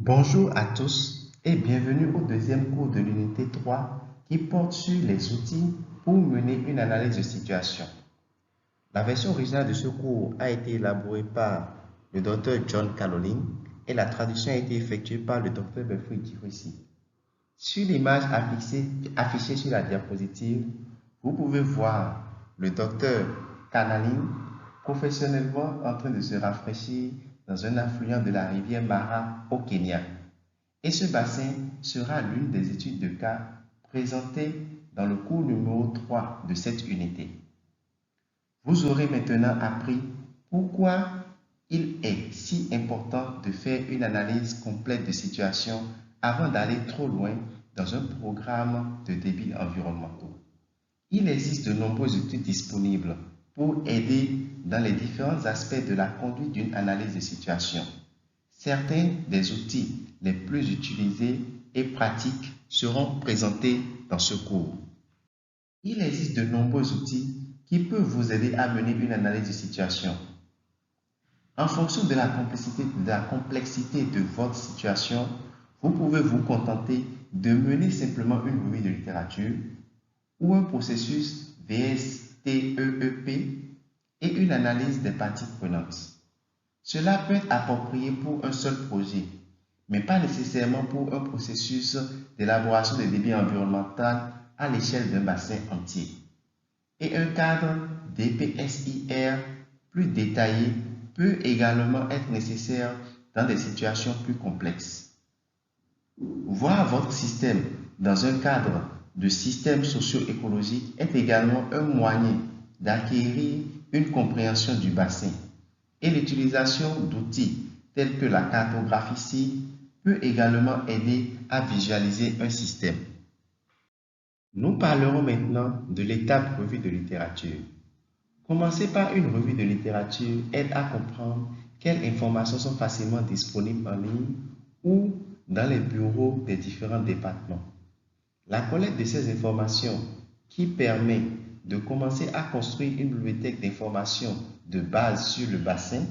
Bonjour à tous et bienvenue au deuxième cours de l'unité 3 qui porte sur les outils pour mener une analyse de situation. La version originale de ce cours a été élaborée par le Dr John Caroline et la traduction a été effectuée par le Dr Belfry Kirosi. Sur l'image affichée sur la diapositive, vous pouvez voir le Dr Caroline professionnellement en train de se rafraîchir dans un affluent de la rivière Mara au Kenya. Et ce bassin sera l'une des études de cas présentées dans le cours numéro 3 de cette unité. Vous aurez maintenant appris pourquoi il est si important de faire une analyse complète de situation avant d'aller trop loin dans un programme de débits environnementaux. Il existe de nombreux outils disponibles pour aider dans les différents aspects de la conduite d'une analyse de situation. Certains des outils les plus utilisés et pratiques seront présentés dans ce cours. Il existe de nombreux outils qui peuvent vous aider à mener une analyse de situation. En fonction de la complexité de votre situation, vous pouvez vous contenter de mener simplement une revue de littérature ou un processus VSTEEP et une analyse des parties prenantes. Cela peut être approprié pour un seul projet, mais pas nécessairement pour un processus d'élaboration des débits environnementaux à l'échelle d'un bassin entier. Et un cadre DPSIR plus détaillé peut également être nécessaire dans des situations plus complexes. Voir votre système dans un cadre de système socio-écologique est également un moyen d'acquérir une compréhension du bassin. Et l'utilisation d'outils tels que la cartographie peut également aider à visualiser un système. Nous parlerons maintenant de l'étape revue de littérature. Commencer par une revue de littérature aide à comprendre quelles informations sont facilement disponibles en ligne ou dans les bureaux des différents départements. La collecte de ces informations qui permet de commencer à construire une bibliothèque d'informations de base sur le bassin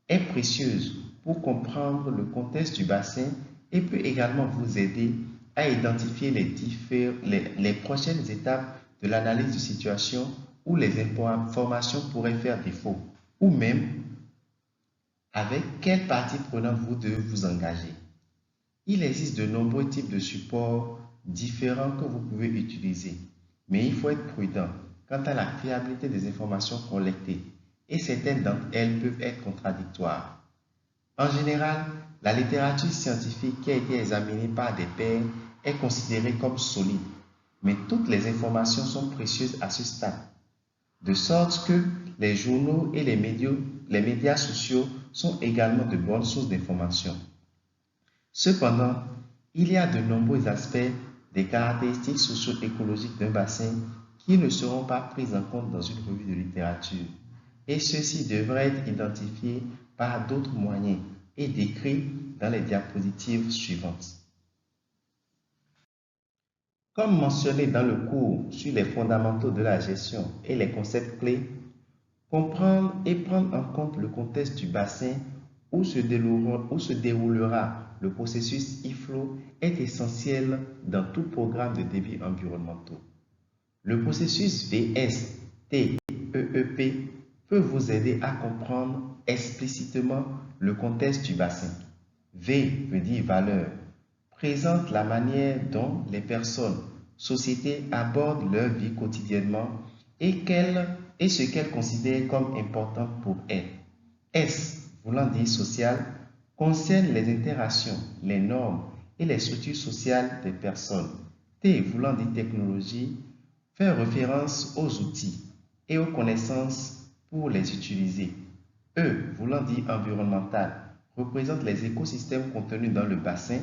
est précieuse pour comprendre le contexte du bassin et peut également vous aider à identifier les prochaines étapes de l'analyse de situation où les informations pourraient faire défaut ou même avec quelle partie prenante vous devez vous engager. Il existe de nombreux types de supports différents que vous pouvez utiliser, mais il faut être prudent quant à la fiabilité des informations collectées et certaines d'entre elles peuvent être contradictoires. En général, la littérature scientifique qui a été examinée par des pairs est considérée comme solide, mais toutes les informations sont précieuses à ce stade, de sorte que les journaux et les médias sociaux sont également de bonnes sources d'informations. Cependant, il y a de nombreux aspects des caractéristiques socio-écologiques d'un bassin qui ne seront pas pris en compte dans une revue de littérature, et ceux-ci devraient être identifiés par d'autres moyens et décrits dans les diapositives suivantes. Comme mentionné dans le cours sur les fondamentaux de la gestion et les concepts clés, comprendre et prendre en compte le contexte du bassin où se déroulera le processus IFLO est essentiel dans tout programme de débits environnementaux. Le processus VSTEEP peut vous aider à comprendre explicitement le contexte du bassin. V veut dire valeur, présente la manière dont les personnes, sociétés abordent leur vie quotidiennement et ce qu'elles considèrent comme important pour elles. S, voulant dire social, concerne les interactions, les normes et les structures sociales des personnes. T, voulant dire technologie, fait référence aux outils et aux connaissances pour les utiliser. E, voulant dire environnemental, représente les écosystèmes contenus dans le bassin.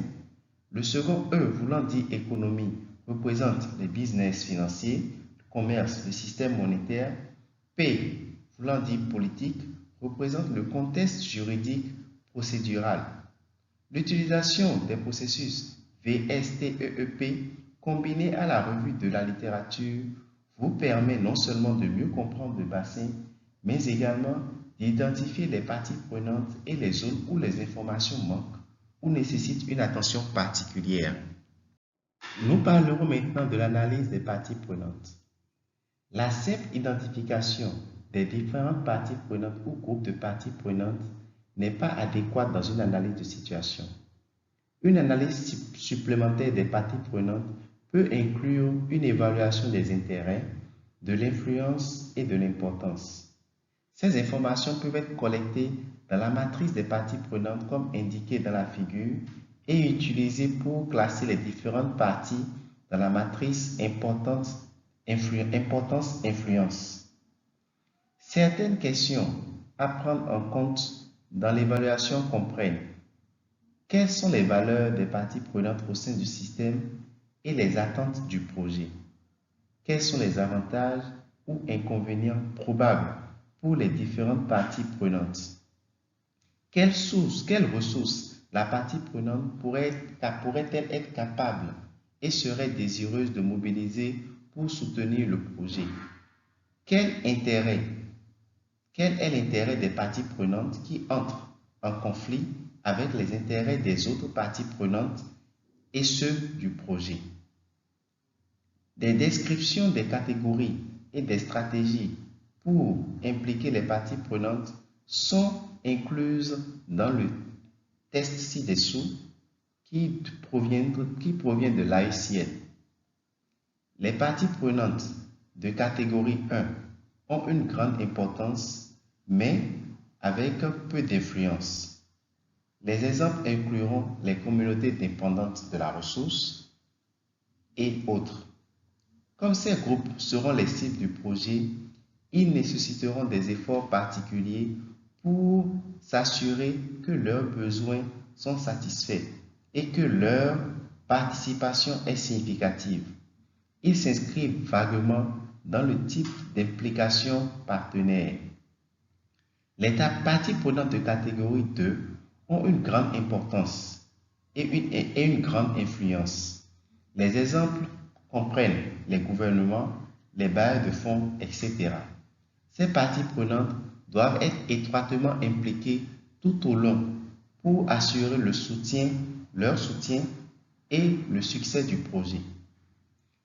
Le second E, voulant dire économie, représente les business financiers, le commerce, le système monétaire. P, voulant dire politique, représente le contexte juridique procédural. L'utilisation des processus VSTEEP combinés à la revue de la littérature vous permet non seulement de mieux comprendre le bassin, mais également d'identifier les parties prenantes et les zones où les informations manquent ou nécessitent une attention particulière. Nous parlerons maintenant de l'analyse des parties prenantes. La simple identification des différentes parties prenantes ou groupes de parties prenantes n'est pas adéquate dans une analyse de situation. Une analyse supplémentaire des parties prenantes peut inclure une évaluation des intérêts, de l'influence et de l'importance. Ces informations peuvent être collectées dans la matrice des parties prenantes comme indiqué dans la figure et utilisées pour classer les différentes parties dans la matrice importance-influence. Certaines questions à prendre en compte dans l'évaluation comprennent: quelles sont les valeurs des parties prenantes au sein du système et les attentes du projet? Quels sont les avantages ou inconvénients probables pour les différentes parties prenantes? Quelles ressources la partie prenante pourrait-elle être capable et serait désireuse de mobiliser pour soutenir le projet? Quel est l'intérêt des parties prenantes qui entrent en conflit avec les intérêts des autres parties prenantes et ceux du projet? Des descriptions des catégories et des stratégies pour impliquer les parties prenantes sont incluses dans le test ci-dessous qui provient de l'AECL. Les parties prenantes de catégorie 1 ont une grande importance, mais avec peu d'influence. Les exemples incluront les communautés dépendantes de la ressource et autres. Comme ces groupes seront les cibles du projet, ils nécessiteront des efforts particuliers pour s'assurer que leurs besoins sont satisfaits et que leur participation est significative. Ils s'inscrivent vaguement dans le type d'implication partenaire. Les parties prenantes de catégorie 2 ont une grande importance et une grande influence. Les exemples comprennent les gouvernements, les bailleurs de fonds, etc. Ces parties prenantes doivent être étroitement impliquées tout au long pour assurer leur soutien et le succès du projet.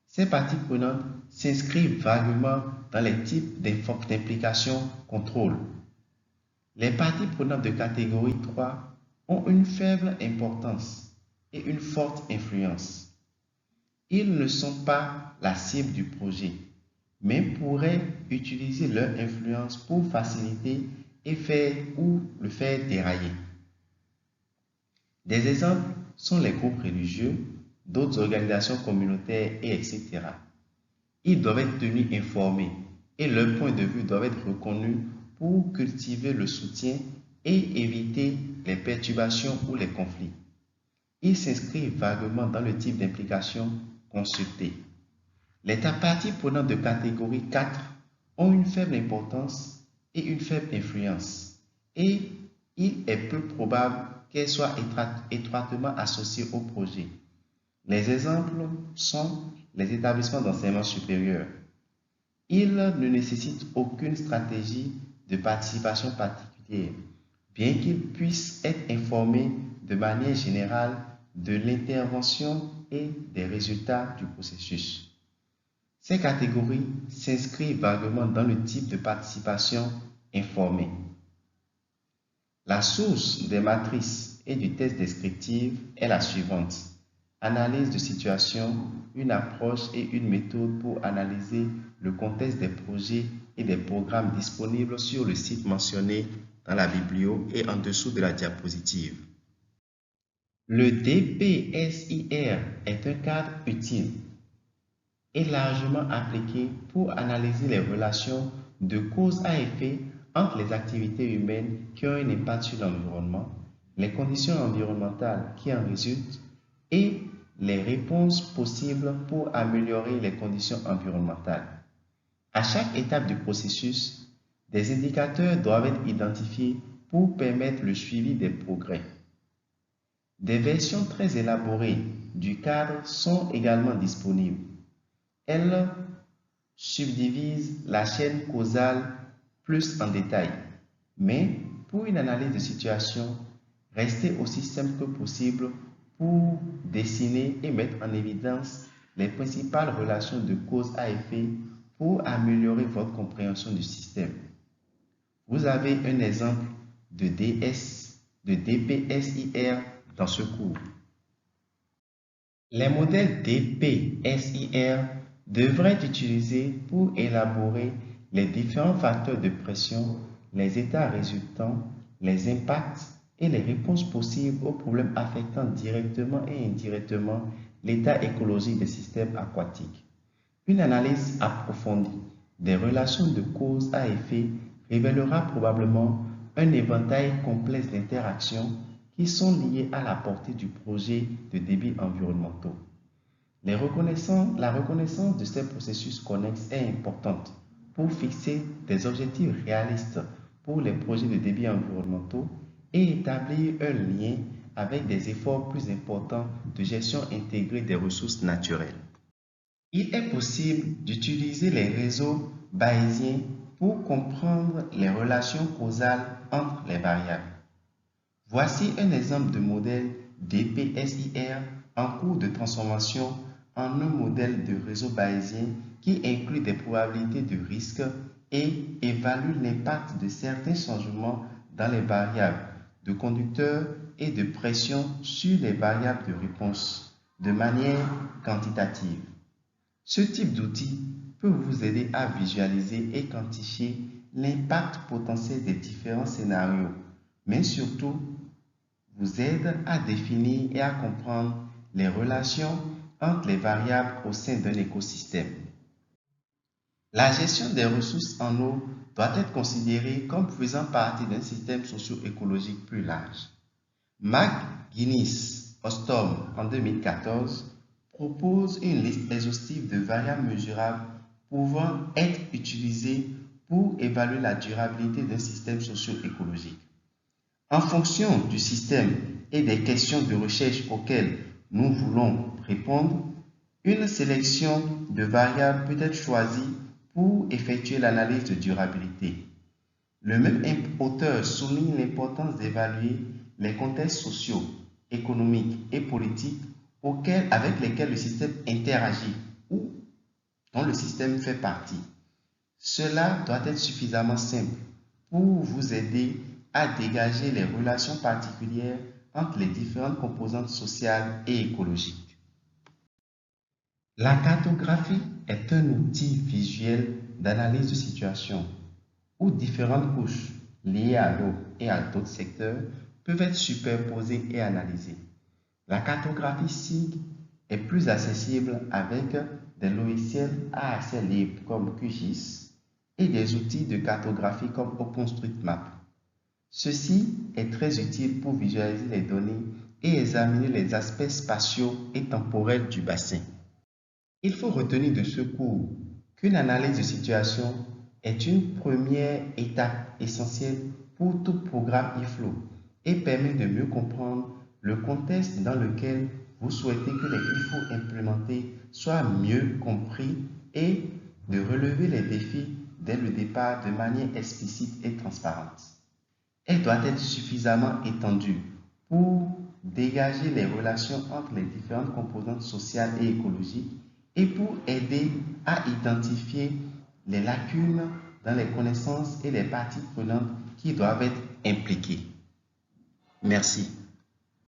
Ces parties prenantes s'inscrivent vaguement dans les types d'implication contrôle. Les parties prenantes de catégorie 3 ont une faible importance et une forte influence. Ils ne sont pas la cible du projet, mais pourraient utiliser leur influence pour faciliter et le faire dérailler. Des exemples sont les groupes religieux, d'autres organisations communautaires, etc. Ils doivent être tenus informés et leurs points de vue doivent être reconnus pour cultiver le soutien et éviter les perturbations ou les conflits. Ils s'inscrivent vaguement dans le type d'implication consultée. Les parties prenantes de catégorie 4 ont une faible importance et une faible influence, et il est peu probable qu'elles soient étroitement associées au projet. Les exemples sont les établissements d'enseignement supérieur. Ils ne nécessitent aucune stratégie de participation particulière, bien qu'ils puissent être informés de manière générale de l'intervention et des résultats du processus. Ces catégories s'inscrivent vaguement dans le type de participation informée. La source des matrices et du test descriptif est la suivante: analyse de situation, une approche et une méthode pour analyser le contexte des projets et des programmes disponibles sur le site mentionné dans la biblio et en dessous de la diapositive. Le DPSIR est un cadre utile et largement appliqué pour analyser les relations de cause à effet entre les activités humaines qui ont un impact sur l'environnement, les conditions environnementales qui en résultent et les réponses possibles pour améliorer les conditions environnementales. À chaque étape du processus, des indicateurs doivent être identifiés pour permettre le suivi des progrès. Des versions très élaborées du cadre sont également disponibles. Elles subdivisent la chaîne causale plus en détail, mais pour une analyse de situation, rester aussi simple que possible pour dessiner et mettre en évidence les principales relations de cause à effet pour améliorer votre compréhension du système. Vous avez un exemple de DPSIR dans ce cours. Les modèles DPSIR devraient être utilisés pour élaborer les différents facteurs de pression, les états résultants, les impacts et les réponses possibles aux problèmes affectant directement et indirectement l'état écologique des systèmes aquatiques. Une analyse approfondie des relations de cause à effet révélera probablement un éventail complexe d'interactions qui sont liées à la portée du projet de débits environnementaux. La reconnaissance de ces processus connexes est importante pour fixer des objectifs réalistes pour les projets de débits environnementaux et établir un lien avec des efforts plus importants de gestion intégrée des ressources naturelles. Il est possible d'utiliser les réseaux bayésiens pour comprendre les relations causales entre les variables. Voici un exemple de modèle DPSIR en cours de transformation en un modèle de réseau bayésien qui inclut des probabilités de risque et évalue l'impact de certains changements dans les variables de conducteurs et de pression sur les variables de réponse de manière quantitative. Ce type d'outil peut vous aider à visualiser et quantifier l'impact potentiel des différents scénarios, mais surtout vous aide à définir et à comprendre les relations entre les variables au sein d'un écosystème. La gestion des ressources en eau doit être considérée comme faisant partie d'un système socio-écologique plus large. McGuinness-Ostrom, en 2014, propose une liste exhaustive de variables mesurables pouvant être utilisées pour évaluer la durabilité d'un système socio-écologique. En fonction du système et des questions de recherche auxquelles nous voulons répondre, une sélection de variables peut être choisie pour effectuer l'analyse de durabilité. Le même auteur souligne l'importance d'évaluer les contextes sociaux, économiques et politiques avec lesquels le système interagit ou dont le système fait partie. Cela doit être suffisamment simple pour vous aider à dégager les relations particulières entre les différentes composantes sociales et écologiques. La cartographie est un outil visuel d'analyse de situation où différentes couches liées à l'eau et à d'autres secteurs peuvent être superposées et analysées. La cartographie SIG est plus accessible avec des logiciels à accès libre comme QGIS et des outils de cartographie comme OpenStreetMap. Ceci est très utile pour visualiser les données et examiner les aspects spatiaux et temporels du bassin. Il faut retenir de ce cours qu'une analyse de situation est une première étape essentielle pour tout programme IFLO et permet de mieux comprendre le contexte dans lequel vous souhaitez que les IFLO implémentés soient mieux compris et de relever les défis dès le départ de manière explicite et transparente. Elle doit être suffisamment étendue pour dégager les relations entre les différentes composantes sociales et écologiques et pour aider à identifier les lacunes dans les connaissances et les parties prenantes qui doivent être impliquées. Merci.